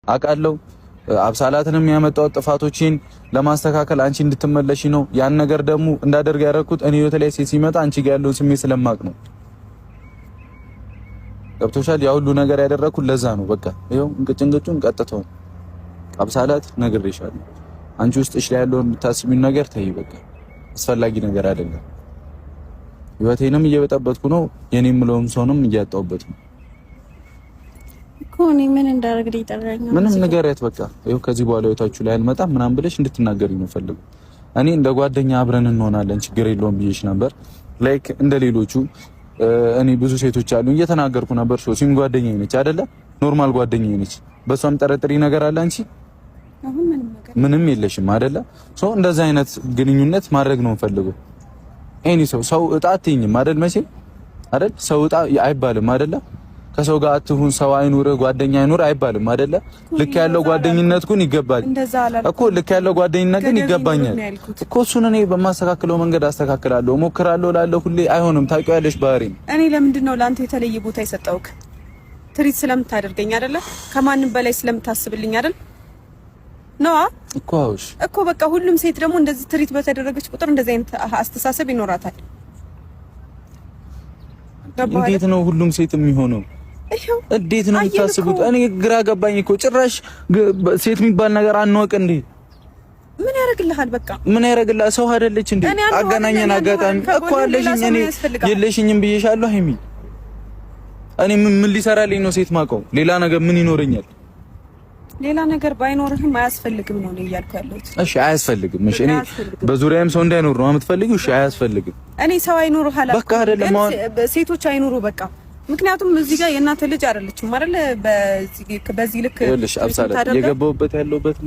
አውቃለሁ። አብሳላትንም ያመጣው ጥፋቶችን ለማስተካከል አንቺ እንድትመለሺ ነው። ያን ነገር ደግሞ እንዳደርግ ያደረኩት እኔ በተለይ ሴት ሲመጣ አንቺ ጋር ያለውን ስሜት ስለማቅ ነው። ገብቶሻል? ያ ሁሉ ነገር ያደረኩት ለዛ ነው። በቃ ይኸው እንቅጭንቅጩን ቀጥተው አብሳላት ነግሬሻለሁ። አንቺ ውስጥሽ ላይ ያለውን የምታስቢውን ነገር ተይ። በቃ አስፈላጊ ነገር አይደለም። ህይወቴንም እየበጠበጥኩ ነው። የኔም ምለውም ሰውንም እያጣውበት ነው እኮ። እኔ ምን እንዳደርግ ይጠራኝ? ምንም ንገሪያት። በቃ ይኸው ከዚህ በኋላ ህይወታችሁ ላይ አልመጣም ምናምን ብለሽ እንድትናገሪ ነው ፈልጉ። እኔ እንደ ጓደኛ አብረን እንሆናለን ችግር የለውም ብዬሽ ነበር። ላይክ እንደ ሌሎቹ እኔ ብዙ ሴቶች አሉ እየተናገርኩ ነበር። ሶሲም ጓደኛዬ ነች አይደለ? ኖርማል ጓደኛዬ ነች። በሷም ጠረጥሪ ነገር አለ አንቺ? አሁን ምንም የለሽም አይደለ? እንደዛ አይነት ግንኙነት ማድረግ ነው ፈልገው። እኔ ሰው እጣ አትይኝም አይደል? መቼ አይደል? ሰው እጣ አይባልም አይደለ? ከሰው ጋር አትሁን፣ ሰው አይኑር፣ ጓደኛ አይኑር አይባልም አይደለ? ልክ ያለው ጓደኝነት ግን ይገባል እኮ። ልክ ያለው ጓደኝነት ግን ይገባኛል እኮ። እሱን እኔ በማስተካከለው መንገድ አስተካክላለሁ፣ እሞክራለሁ እላለሁ ሁሌ። አይሆንም፣ ታውቂያለሽ ባህሪን። እኔ ለምንድን ነው ለአንተ የተለየ ቦታ የሰጠውክ? ትሪት ስለምታደርገኝ አይደለ? ከማንም በላይ ስለምታስብልኝ አይደል? ነው እኮ በቃ ሁሉም ሴት ደግሞ እንደዚህ ትሪት በተደረገች ቁጥር እንደዚህ አይነት አስተሳሰብ ይኖራታል። እንዴት ነው ሁሉም ሴት የሚሆነው? እንዴት ነው የምታስቡት? እኔ ግራ ገባኝ እኮ። ጭራሽ ሴት የሚባል ነገር አንወቅ እንዴ? ምን ያደርግልሃል? በቃ ምን ያደርግልሃል? ሰው አይደለች እንዴ? አገናኘን አጋጣሚ እኮ አለሽኝ። እኔ የለሽኝም ብዬሻለሁ ሀይሚ። እኔ ምን ሊሰራልኝ ነው ሴት ማቀው? ሌላ ነገር ምን ይኖረኛል? ሌላ ነገር ባይኖርህም አያስፈልግም ነው እያልኩ ያለሁት። እሺ አያስፈልግም። እሺ እኔ በዙሪያዬም ሰው እንዳይኖር ነው የምትፈልጊው? እሺ አያስፈልግም። እኔ ሰው አይኖርህ አላልኩም። በቃ አይደለም ሴቶች አይኖሩ በቃ። ምክንያቱም እዚህ ጋር የእናንተ ልጅ አይደለችም አይደል? በዚህ ልክ ይኸውልሽ አብሳለ የገባሁበት ያለሁበት